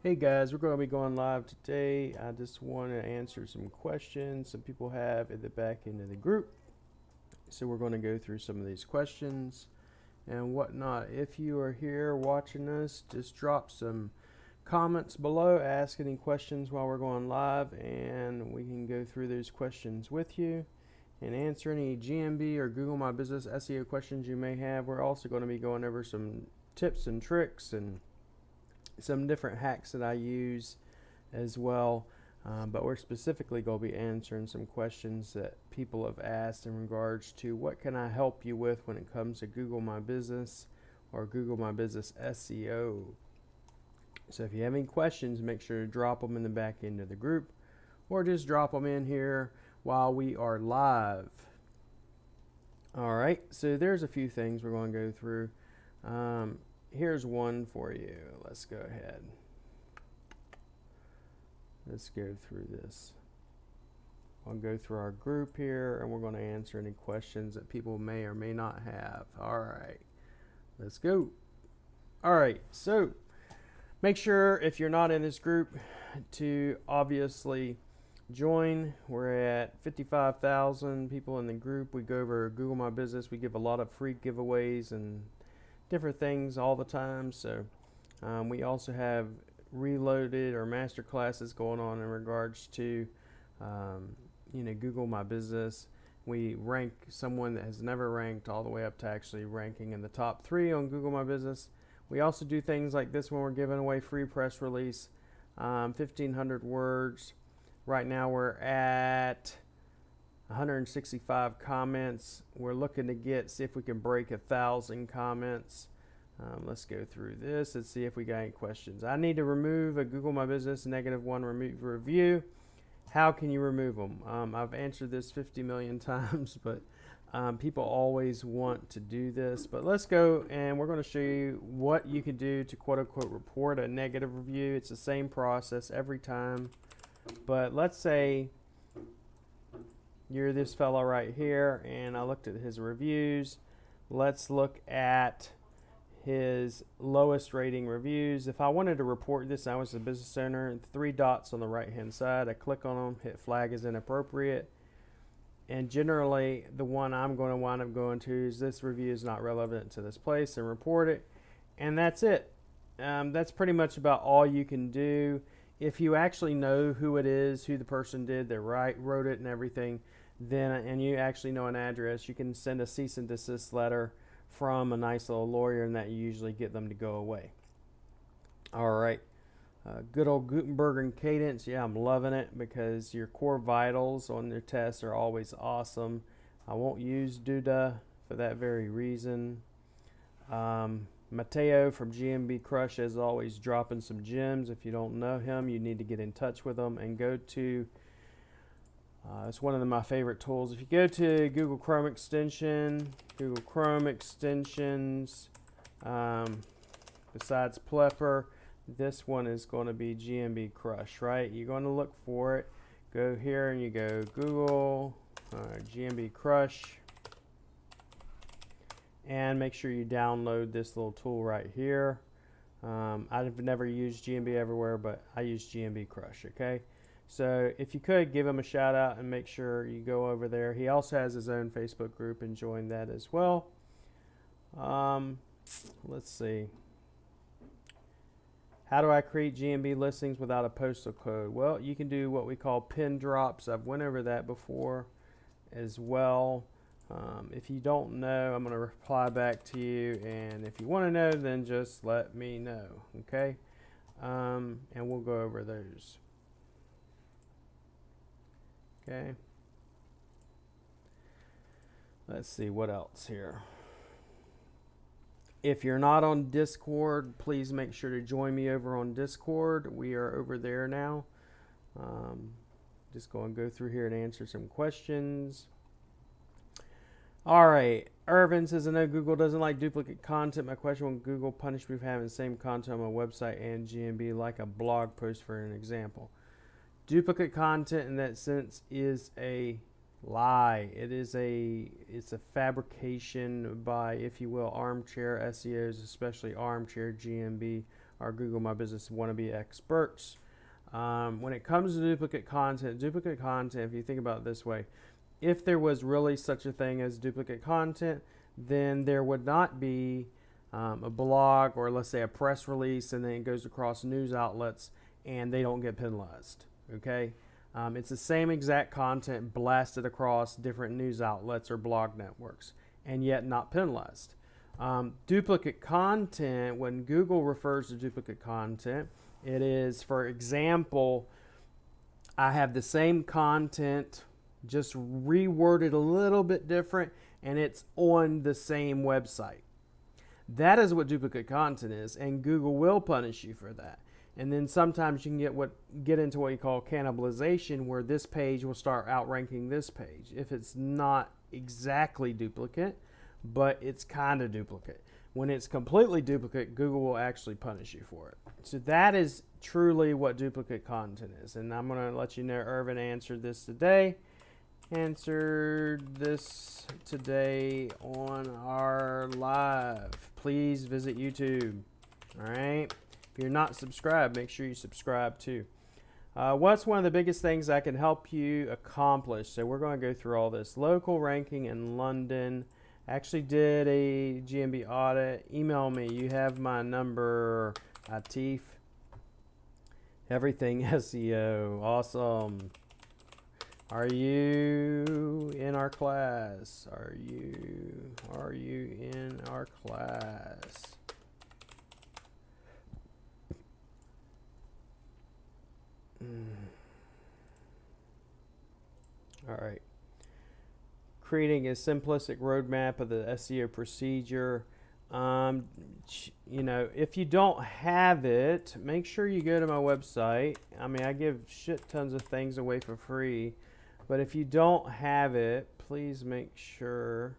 Hey guys, we're going to be going live today. I just want to answer some questions some people have at the back end of the group. So we're going to go through some of these questions and whatnot. If you are here watching us, just drop some comments below, ask any questions while we're going live, and we can go through those questions with you and answer any GMB or Google My Business SEO questions you may have. We're also going to be going over some tips and tricks and some different hacks that I use as well, but we're specifically going to be answering some questions that people have asked in regards to what can I help you with when it comes to Google My Business or Google My Business SEO. So if you have any questions, make sure to drop them in the back end of the group or just drop them in here while we are live. Alright, so there's a few things we're going to go through. Here's one for you. Let's go ahead. Let's go through this. I'll go through our group here and we're going to answer any questions that people may or may not have. Alright, let's go. Alright, so make sure if you're not in this group to obviously join. We're at 55,000 people in the group. We go over Google My Business. We give a lot of free giveaways and different things all the time. So we also have reloaded or master classes going on in regards to Google My Business. We rank someone that has never ranked all the way up to actually ranking in the top 3 on Google My Business. We also do things like this when we're giving away free press release, 1,500 words. Right now we're at 165 comments. We're looking to see if we can break 1,000 comments. Let's go through this and see if we got any questions. I need to remove a Google My Business -1 remove review. How can you remove them? I've answered this 50 million times, but people always want to do this. But let's go and we're going to show you what you can do to quote unquote report a negative review. It's the same process every time. But let's say you're this fellow right here and I looked at his reviews. Let's look at his lowest rating reviews. If I wanted to report this, I was a business owner, 3 dots on the right hand side, I click on them, hit flag as inappropriate, and generally the one I'm going to wind up going to is this review is not relevant to this place, and report it, and that's it. That's pretty much about all you can do. If you actually know who it is, who the person did that wrote it and everything, then and you actually know an address, you can send a cease and desist letter from a nice little lawyer, and that you usually get them to go away. Alright, good old Gutenberg and Cadence. Yeah, I'm loving it because your core vitals on your tests are always awesome. I won't use Duda for that very reason. Mateo from GMB Crush is always dropping some gems. If you don't know him, you need to get in touch with him and go to it's one of my favorite tools. If you go to Google Chrome extension, Google Chrome extensions, besides Plepper, this one is going to be GMB Crush, right? You're going to look for it. Go here and you go Google GMB Crush, and make sure you download this little tool right here. I've never used GMB Everywhere, but I use GMB Crush, okay? So if you could, give him a shout out and make sure you go over there. He also has his own Facebook group and join that as well. Let's see. How do I create GMB listings without a postal code? Well, you can do what we call pin drops. I've went over that before as well. If you don't know, I'm going to reply back to you, and if you want to know, then just let me know, okay? And we'll go over those. Okay. Let's see what else here. If you're not on Discord, please make sure to join me over on Discord. We are over there now. Just going to go through here and answer some questions. Alright, Irvin says, I know Google doesn't like duplicate content. My question, will Google punish me for having the same content on my website and GMB, like a blog post for an example? Duplicate content in that sense is a lie. It's a fabrication by, if you will, armchair SEOs, especially armchair GMB our Google My Business wannabe experts. When it comes to duplicate content, if you think about it this way, if there was really such a thing as duplicate content, then there would not be a blog, or let's say a press release, and then it goes across news outlets and they don't get penalized. Okay, it's the same exact content blasted across different news outlets or blog networks and yet not penalized. Duplicate content, when Google refers to duplicate content, it is, for example, I have the same content just reworded a little bit different and it's on the same website. That is what duplicate content is, and Google will punish you for that. And then sometimes you can get into what you call cannibalization, where this page will start outranking this page if it's not exactly duplicate, but it's kind of duplicate. When it's completely duplicate, Google will actually punish you for it. So that is truly what duplicate content is. And I'm going to let you know Irvin answered this today. Answered this today on our live. Please visit YouTube. All right. If you're not subscribed, make sure you subscribe too. What's one of the biggest things that can help you accomplish? So we're going to go through all this. Local ranking in London. Actually did a GMB audit. Email me. You have my number, Atif. Everything SEO. Awesome. Are you in our class? Are you in our class? All right. Creating a simplistic roadmap of the SEO procedure. You know, if you don't have it, make sure you go to my website. I mean, I give shit tons of things away for free, but if you don't have it, please make sure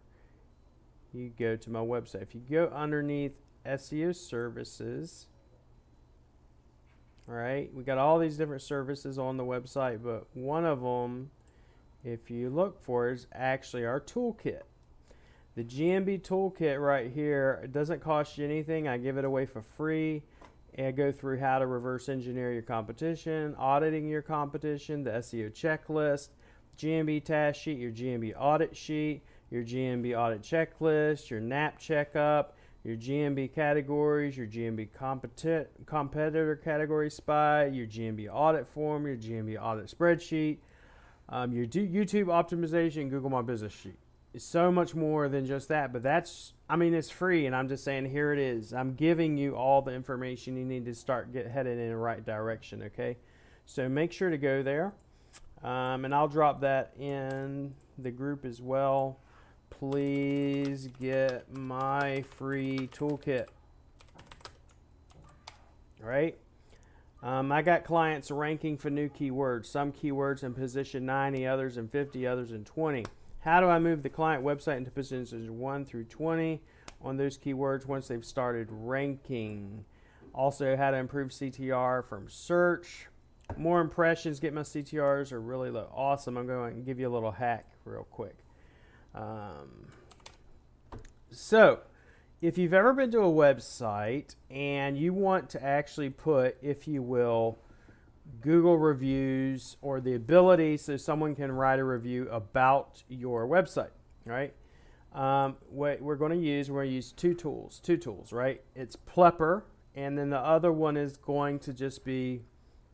you go to my website. If you go underneath SEO services, all right, we got all these different services on the website, but one of them, if you look for, is actually our toolkit. The GMB toolkit right here, it doesn't cost you anything. I give it away for free. I go through how to reverse engineer your competition, auditing your competition, the SEO checklist, GMB task sheet, your GMB audit sheet, your GMB audit checklist, your NAP checkup, your GMB categories, your GMB competitor category spy, your GMB audit form, your GMB audit spreadsheet, your YouTube optimization, Google My Business sheet. It's so much more than just that, but that's, I mean, it's free, and I'm just saying, here it is. I'm giving you all the information you need to start headed in the right direction, okay? So make sure to go there, and I'll drop that in the group as well. Please get my free toolkit. All right? I got clients ranking for new keywords. Some keywords in position 90, others in 50, others in 20. How do I move the client website into positions 1 through 20 on those keywords once they've started ranking? Also, how to improve CTR from search. More impressions, get my CTRs are really low. Awesome. I'm going to give you a little hack real quick. So, if you've ever been to a website and you want to actually put, if you will, Google reviews, or the ability so someone can write a review about your website, right? What we're going to use two tools, right? It's Plepper, and then the other one is going to just be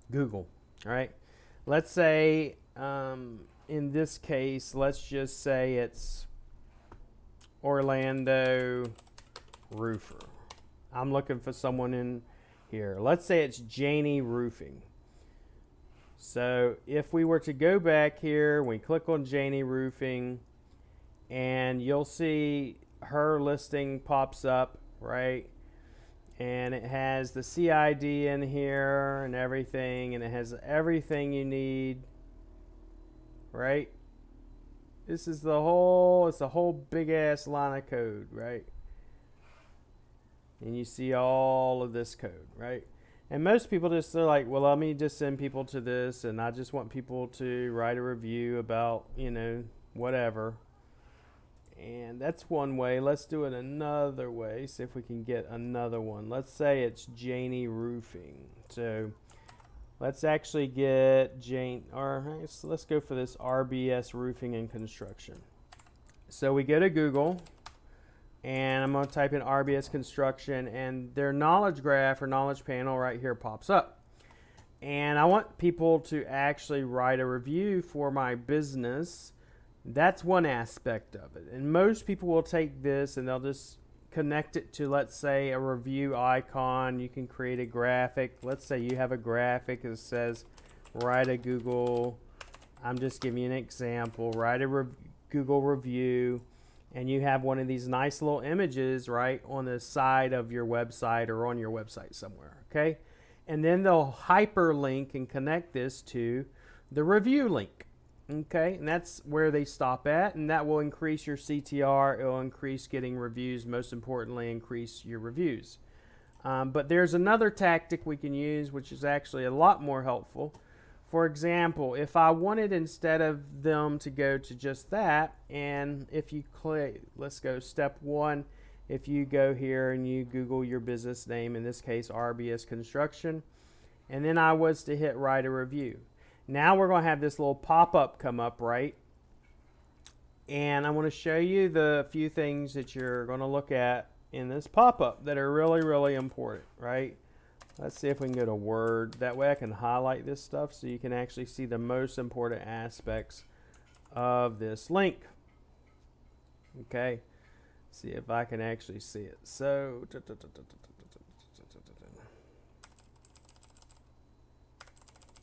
Google, right? Let's say, in this case, let's just say it's Orlando Roofer. I'm looking for someone in here. Let's say it's Janie Roofing. So if we were to go back here, we click on Janie Roofing, and you'll see her listing pops up, right? And it has the CID in here and everything, and it has everything you need, right? This is the whole, it's a whole big ass line of code, right? And you see all of this code, right? And most people just, they're like, well, let me just send people to this, and I just want people to write a review about, you know, whatever. And that's one way. Let's do it another way. See if we can get another one. Let's say it's Janie Roofing. So let's actually get Jane, or let's go for this RBS Roofing and Construction. So we go to Google, and I'm going to type in RBS Construction, and their knowledge graph or knowledge panel right here pops up. And I want people to actually write a review for my business. That's one aspect of it. And most people will take this and they'll just connect it to, let's say, a review icon. You can create a graphic. Let's say you have a graphic that says, write a Google, I'm just giving you an example, write a Google review, and you have one of these nice little images right on the side of your website or on your website somewhere, okay? And then they'll hyperlink and connect this to the review link. Okay, and that's where they stop at, and that will increase your CTR. It will increase getting reviews. Most importantly, increase your reviews. But there's another tactic we can use, which is actually a lot more helpful. For example, if I wanted, instead of them to go to just that, and if you click, let's go step 1. If you go here and you Google your business name, in this case RBS Construction, and then I was to hit write a review. Now we're going to have this little pop-up come up, right? And I want to show you the few things that you're going to look at in this pop-up that are really, really important, right? Let's see if we can go to Word. That way I can highlight this stuff so you can actually see the most important aspects of this link. Okay, see if I can actually see it. So,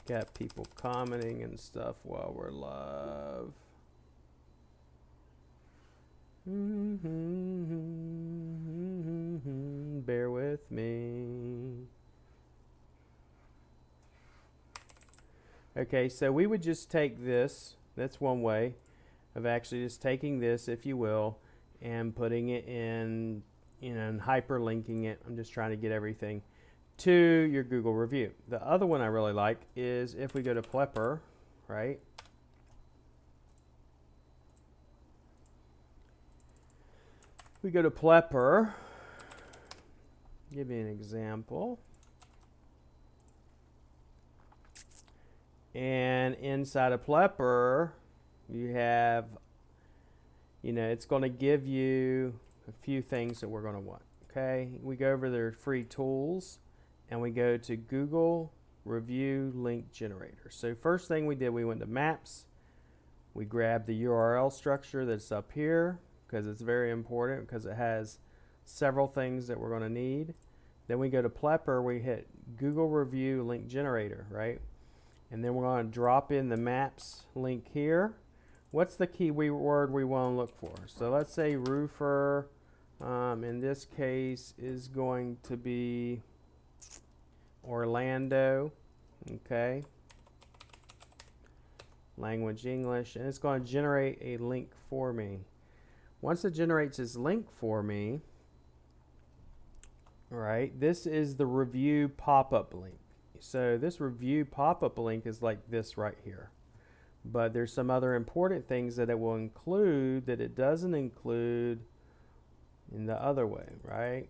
got people commenting and stuff while we're live. Bear with me. Okay, so we would just take this. That's one way of actually just taking this, if you will, and putting it in, and hyperlinking it. I'm just trying to get everything to your Google review. The other one I really like is if we go to Plepper, right? We go to Plepper. Give you an example. And inside of Plepper, you have, it's going to give you a few things that we're going to want. Okay, we go over their free tools, and we go to Google Review Link Generator. So first thing we did, we went to Maps. We grabbed the URL structure that's up here because it's very important, because it has several things that we're going to need. Then we go to Plepper, we hit Google Review Link Generator, right? And then we're going to drop in the Maps link here. What's the key word we want to look for? So let's say roofer, in this case, is going to be Orlando, okay? Language English, and it's going to generate a link for me. Once it generates this link for me, all right, this is the review pop-up link. So this review pop-up link is like this right here. But there's some other important things that it will include that it doesn't include in the other way, right?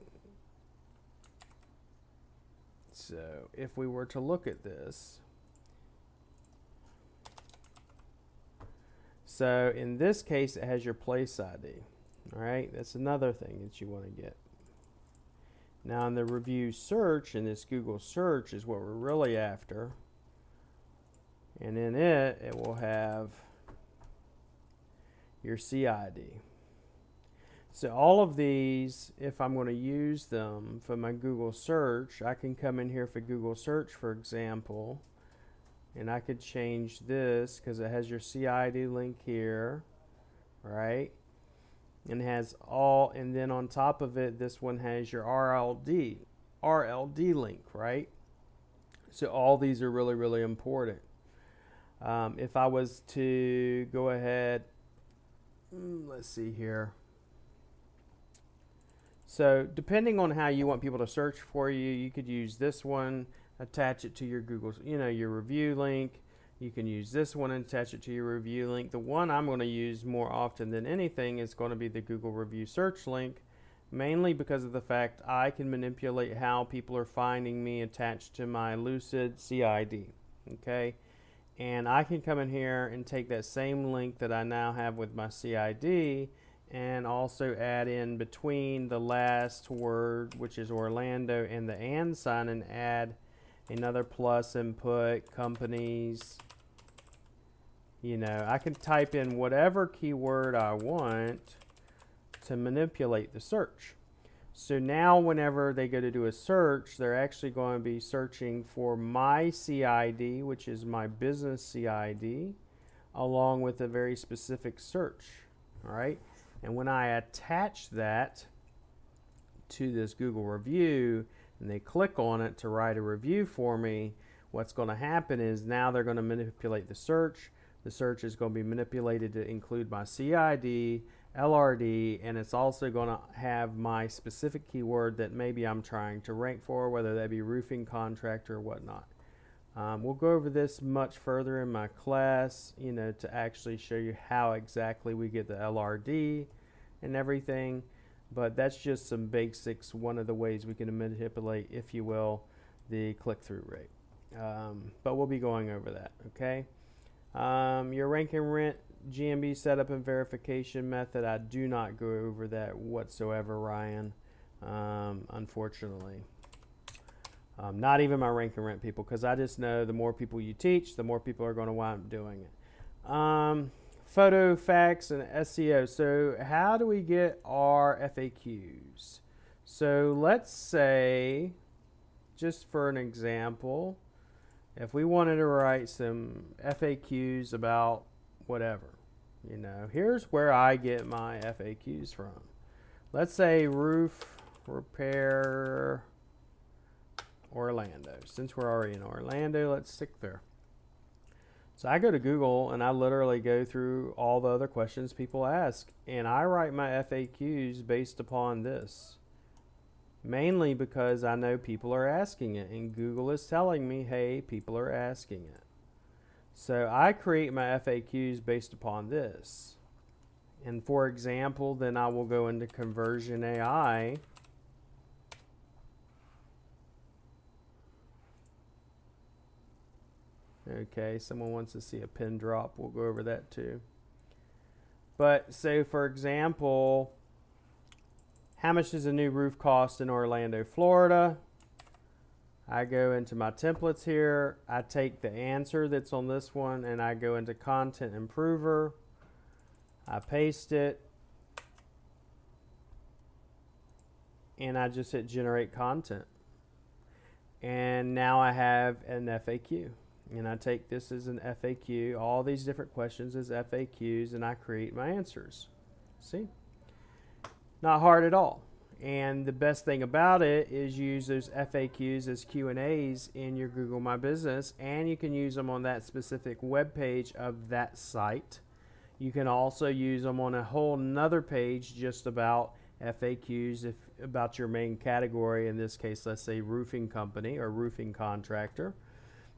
So if we were to look at this, so in this case it has your place ID. All right, that's another thing that you want to get. Now in the review search, in this Google search is what we're really after. And in it will have your CID. So all of these, if I'm going to use them for my Google search, I can come in here for Google search, for example, and I could change this because it has your CID link here, right? And it has all, and then on top of it, this one has your RLD link, right? So all these are really, really important. If I was to go ahead, let's see here. So depending on how you want people to search for you, you could use this one, attach it to your Google, your review link. You can use this one and attach it to your review link. The one I'm going to use more often than anything is going to be the Google review search link, mainly because of the fact I can manipulate how people are finding me attached to my Lucid CID. Okay, and I can come in here and take that same link that I now have with my CID and also add in between the last word, which is Orlando, and the and sign, and add another plus and put companies. You know, I can type in whatever keyword I want to manipulate the search. So now whenever they go to do a search, they're actually going to be searching for my CID, which is my business CID, along with a very specific search. All right. And when I attach that to this Google review and they click on it to write a review for me, what's going to happen is now they're going to manipulate the search. The search is going to be manipulated to include my CID, LRD, and it's also going to have my specific keyword that maybe I'm trying to rank for, whether that be roofing contractor or whatnot. We'll go over this much further in my class, you know, to actually show you how exactly we get the LRD and everything. But that's just some basics, one of the ways we can manipulate, if you will, the click-through rate. But we'll be going over that, okay? Your rank and rent GMB setup and verification method, I do not go over that whatsoever, Ryan, unfortunately. Not even my rank and rent people, because I just know the more people you teach, the more people are going to wind up doing it. Photo, fax, and SEO. So how do we get our FAQs? So let's say, just for an example, if we wanted to write some FAQs about whatever, you know, here's where I get my FAQs from. Let's say roof repair Orlando. Since we're already in Orlando, let's stick there. So I go to Google and I literally go through all the other questions people ask, and I write my FAQs based upon this. Mainly because I know people are asking it, and Google is telling me, hey, people are asking it. So I create my FAQs based upon this. And for example, then I will go into Conversion AI. Okay, someone wants to see a pin drop. We'll go over that too. But so for example, how much does a new roof cost in Orlando, Florida? I go into my templates here. I take the answer that's on this one and I go into Content Improver. I paste it. And I just hit Generate Content. And now I have an FAQ. And I take this as an FAQ, all these different questions as FAQs, and I create my answers. See? Not hard at all. And the best thing about it is use those FAQs as Q&As in your Google My Business, and you can use them on that specific web page of that site. You can also use them on a whole nother page just about FAQs about your main category. In this case, let's say roofing company or roofing contractor,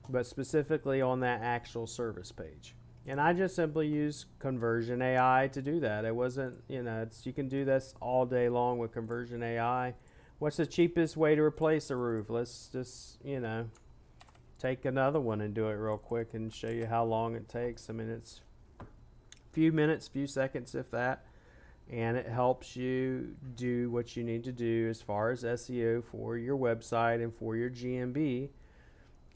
but specifically on that actual service page. And I just simply use Conversion AI to do that. It wasn't, you know, you can do this all day long with Conversion AI. What's the cheapest way to replace a roof? Let's just, you know, take another one and do it real quick and show you how long it takes. I mean, it's a few minutes, few seconds, if that. And it helps you do what you need to do as far as SEO for your website and for your GMB.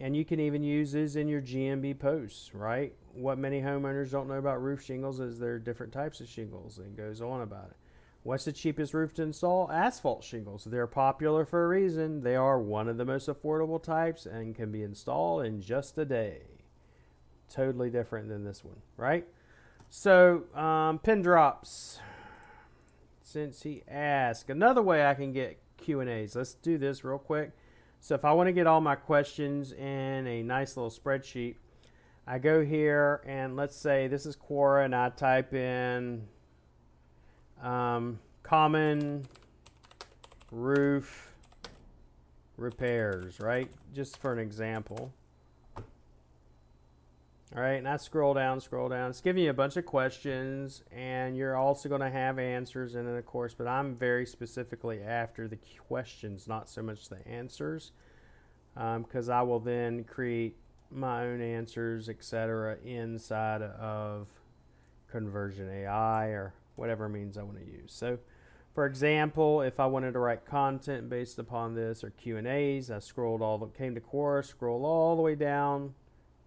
And you can even use this in your GMB posts, right? What many homeowners don't know about roof shingles is there are different types of shingles, and it goes on about it. What's the cheapest roof to install? Asphalt shingles. They're popular for a reason. They are one of the most affordable types and can be installed in just a day. Totally different than this one, right? So, pin drops. Since he asked, another way I can get Q&As. Let's do this real quick. So if I want to get all my questions in a nice little spreadsheet, I go here and let's say this is Quora and I type in common roof repairs, right? Just for an example. All right, and I scroll down. It's giving you a bunch of questions, and you're also going to have answers in it, of course, but I'm very specifically after the questions, not so much the answers, because I will then create my own answers, etc., inside of Conversion AI or whatever means I want to use. So, for example, if I wanted to write content based upon this or Q&As, I came to course, scroll all the way down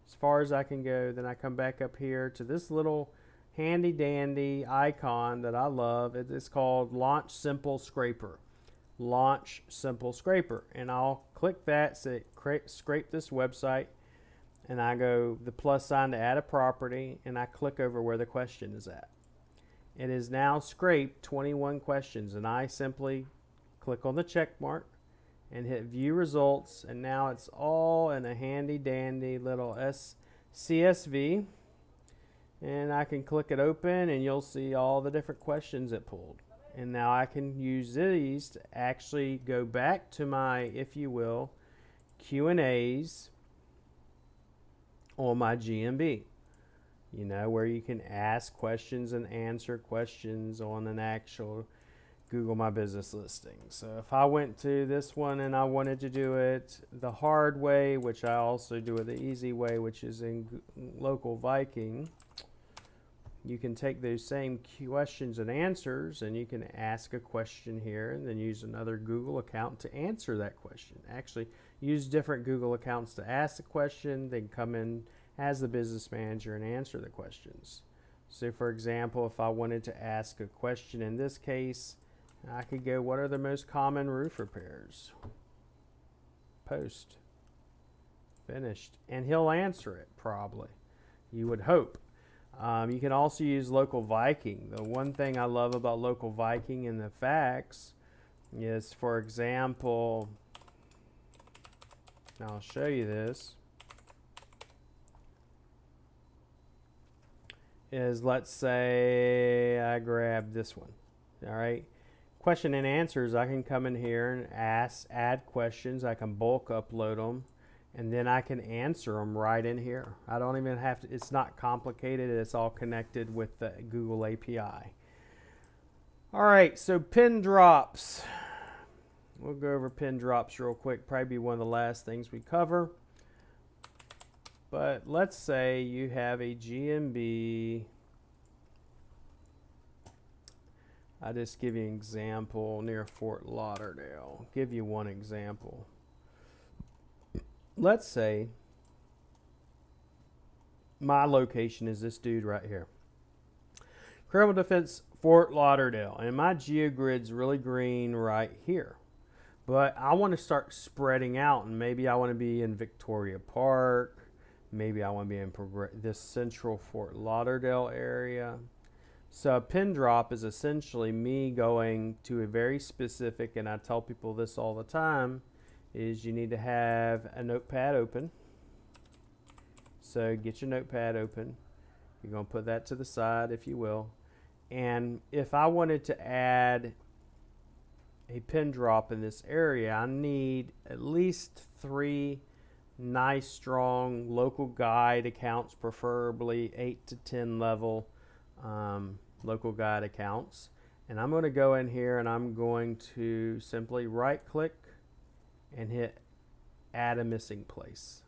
as far as I can go. Then I come back up here to this little handy dandy icon that I love. It's called Launch Simple Scraper. Launch Simple Scraper. And I'll click that, say scrape this website, and I go the plus sign to add a property, and I click over where the question is at. It is now scraped 21 questions, and I simply click on the check mark and hit view results, and now it's all in a handy dandy little CSV, and I can click it open and you'll see all the different questions it pulled. And now I can use these to actually go back to my, if you will, Q&As on my GMB, you know, where you can ask questions and answer questions on an actual Google My Business listing. So if I went to this one and I wanted to do it the hard way, which I also do it the easy way, which is in Local Viking, you can take those same questions and answers, and you can ask a question here and then use another Google account to answer that question. Actually, use different Google accounts to ask the question, then come in as the business manager and answer the questions. So for example, if I wanted to ask a question in this case, I could go, what are the most common roof repairs? Post. Finished. And he'll answer it, probably. You would hope. You can also use Local Viking. The one thing I love about Local Viking and the facts is, for example, I'll show you this, is let's say I grab this one. All right. Question and answers, I can come in here and add questions. I can bulk upload them, and then I can answer them right in here. I don't even have to, it's not complicated. It's all connected with the Google API. All right, so pin drops. We'll go over pin drops real quick. Probably be one of the last things we cover. But let's say you have a GMB. I'll just give you an example near Fort Lauderdale. Give you one example. Let's say my location is this dude right here. Criminal Defense, Fort Lauderdale. And my GeoGrid's really green right here. But I want to start spreading out, and maybe I want to be in Victoria Park. Maybe I want to be in this central Fort Lauderdale area. So a pin drop is essentially me going to a very specific, and I tell people this all the time, is you need to have a notepad open. So get your notepad open. You're going to put that to the side, if you will. And if I wanted to add a pin drop in this area, I need at least 3 nice, strong local guide accounts, preferably 8 to 10 level local guide accounts. And I'm going to go in here and I'm going to simply right click and hit add a missing place.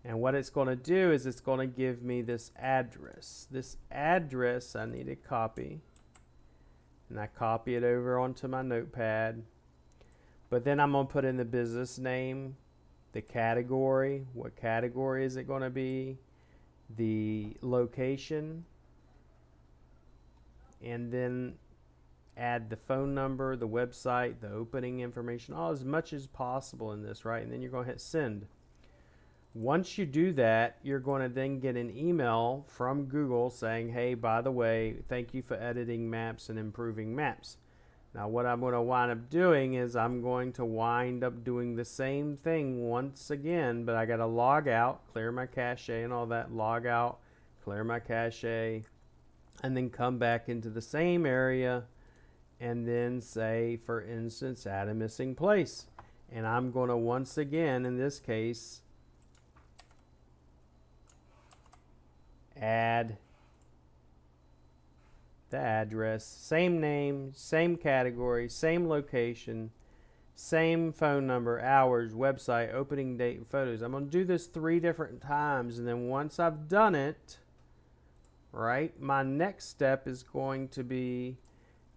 And what it's going to do is it's going to give me this address. This address I need to copy, and I copy it over onto my notepad. But then I'm going to put in the business name, the category, what category is it going to be, the location, and then add the phone number, the website, the opening information, all as much as possible in this, right? And then you're going to hit send. Once you do that, you're going to then get an email from Google saying, hey, by the way, thank you for editing maps and improving maps. Now what I'm going to wind up doing is I'm going to wind up doing the same thing once again, but I got to log out, clear my cache and all that, log out, clear my cache, and then come back into the same area and then say, for instance, add a missing place. And I'm going to once again, in this case, add the address, same name, same category, same location, same phone number, hours, website, opening date, and photos. I'm going to do this 3 different times, and then once I've done it, right, my next step is going to be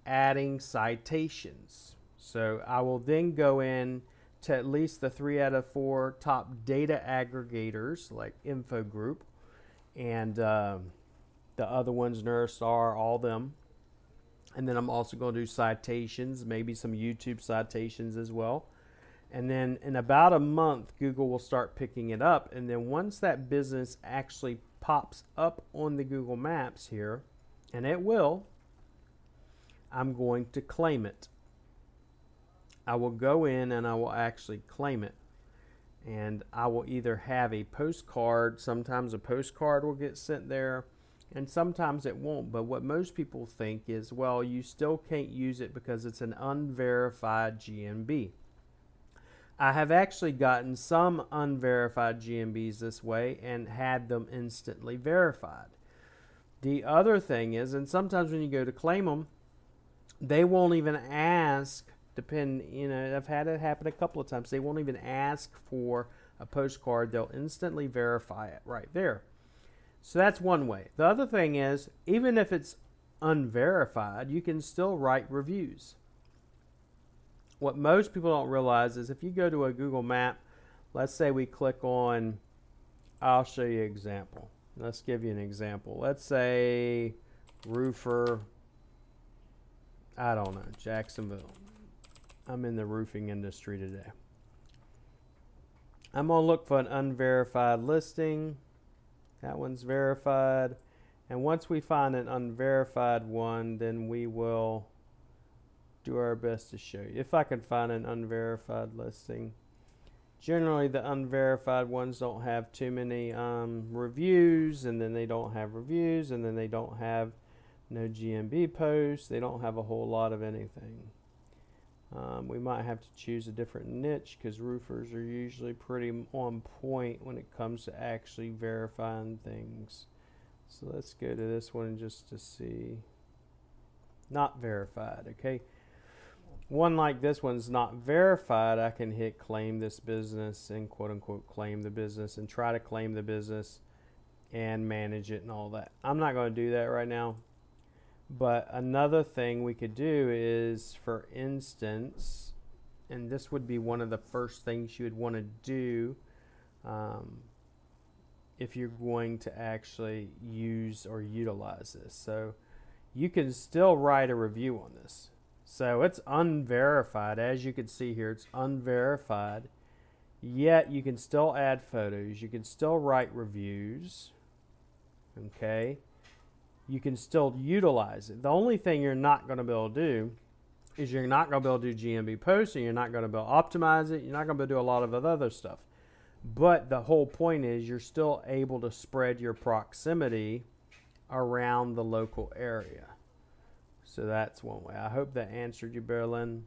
adding citations. So I will then go in to at least the 3 out of 4 top data aggregators like Info Group and the other ones, Neurostar, all them. And then I'm also going to do citations, maybe some YouTube citations as well. And then in about a month, Google will start picking it up. And then once that business actually pops up on the Google Maps here, and it will, I'm going to claim it. I will go in and I will actually claim it. And I will either have a postcard, sometimes a postcard will get sent there, and sometimes it won't. But what most people think is, well, you still can't use it because it's an unverified GMB. I have actually gotten some unverified GMBs this way and had them instantly verified. The other thing is, and sometimes when you go to claim them, they won't even ask, I've had it happen a couple of times, they won't even ask for a postcard. They'll instantly verify it right there. So that's one way. The other thing is, even if it's unverified, you can still write reviews. What most people don't realize is if you go to a Google map, let's say we click on, I'll show you an example. Let's give you an example. Let's say roofer, I don't know, Jacksonville. I'm in the roofing industry today. I'm going to look for an unverified listing. That one's verified. And once we find an unverified one, then we will do our best to show you. If I can find an unverified listing. Generally, the unverified ones don't have too many reviews, and then they don't have reviews, and then they don't have no GMB posts. They don't have a whole lot of anything. We might have to choose a different niche because roofers are usually pretty on point when it comes to actually verifying things. So let's go to this one just to see. Not verified, okay? One like this one's not verified. I can hit claim this business and quote unquote claim the business and try to claim the business and manage it and all that. I'm not going to do that right now. But another thing we could do is, for instance, and this would be one of the first things you would want to do if you're going to actually use or utilize this. So you can still write a review on this. So it's unverified. As you can see here, it's unverified. Yet you can still add photos. You can still write reviews. Okay. You can still utilize it. The only thing you're not going to be able to do is you're not going to be able to do GMB posts, and you're not going to be able to optimize it. You're not going to be able to do a lot of other stuff. But the whole point is you're still able to spread your proximity around the local area. So that's one way. I hope that answered you, Berlin.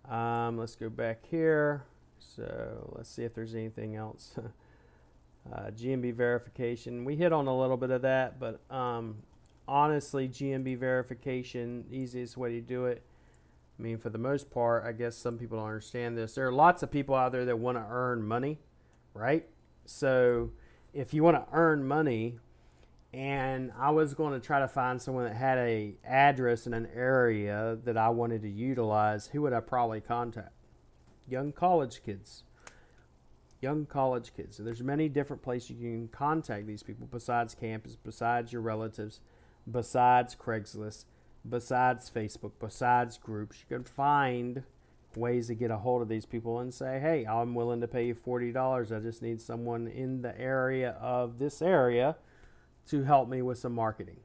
Let's go back here. So let's see if there's anything else. GMB verification. We hit on a little bit of that, but honestly, GMB verification, easiest way to do it. I mean, for the most part, I guess some people don't understand this. There are lots of people out there that want to earn money, right? So if you want to earn money, and I was going to try to find someone that had a address in an area that I wanted to utilize, who would I probably contact? Young college kids. Young college kids. So there's many different places you can contact these people besides campus, besides your relatives, besides Craigslist, besides Facebook, besides groups. You can find ways to get a hold of these people and say, hey, I'm willing to pay you $40. I just need someone in the area of this area to help me with some marketing.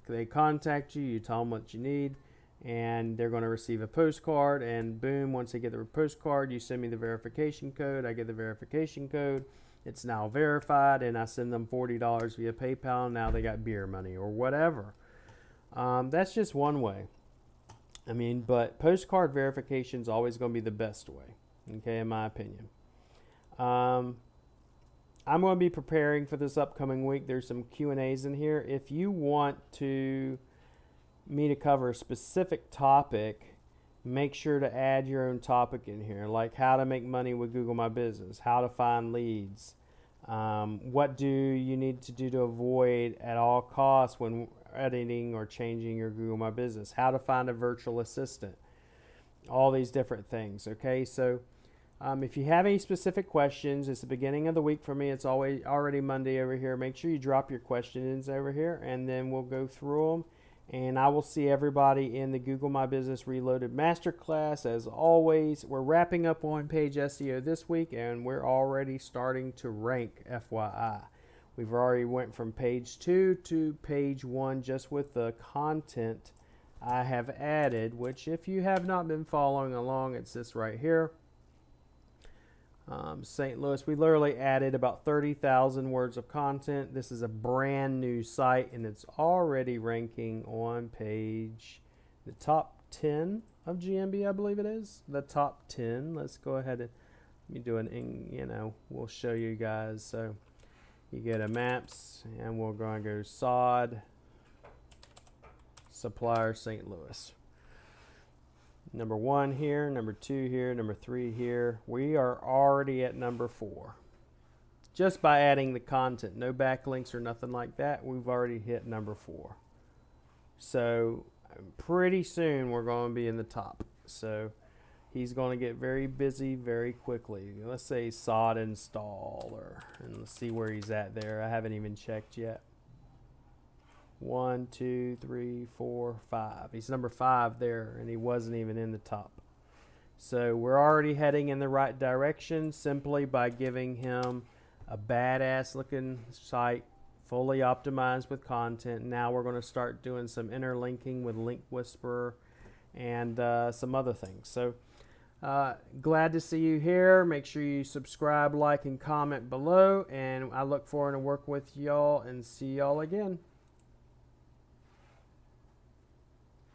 They contact you, you tell them what you need, and they're going to receive a postcard, and boom, once they get the postcard, you send me the verification code. I get the verification code. It's now verified, and I send them $40 via PayPal. Now they got beer money or whatever. That's just one way. I mean, but postcard verification is always going to be the best way, okay, in my opinion. I'm going to be preparing for this upcoming week. There's some Q&As in here. If you want me to cover a specific topic, make sure to add your own topic in here, like how to make money with Google My Business, how to find leads, what do you need to do to avoid at all costs when editing or changing your Google My Business, how to find a virtual assistant, all these different things. Okay, so if you have any specific questions, it's the beginning of the week for me. It's already Monday over here. Make sure you drop your questions over here, and then we'll go through them. And I will see everybody in the Google My Business Reloaded Masterclass. As always, we're wrapping up on page SEO this week, and we're already starting to rank, FYI. We've already went from page 2 to page 1 just with the content I have added, which if you have not been following along, it's this right here. St. Louis, we literally added about 30,000 words of content. This is a brand new site, and it's already ranking on page, the top 10 of GMB, I believe it is. The top 10. Let's go ahead and let me do we'll show you guys. So you get a maps, and we're going to go sod, supplier, St. Louis. Number 1 here, number 2 here, number 3 here. We are already at number 4. Just by adding the content, no backlinks or nothing like that, we've already hit number 4. So pretty soon we're going to be in the top. So he's going to get very busy very quickly. Let's say sod installer, and let's see where he's at there. I haven't even checked yet. 1, 2, 3, 4, 5. He's number 5 there, and he wasn't even in the top. So we're already heading in the right direction simply by giving him a badass looking site, fully optimized with content. Now we're going to start doing some interlinking with Link Whisperer and some other things. So glad to see you here. Make sure you subscribe, like, and comment below, and I look forward to work with y'all and see y'all again.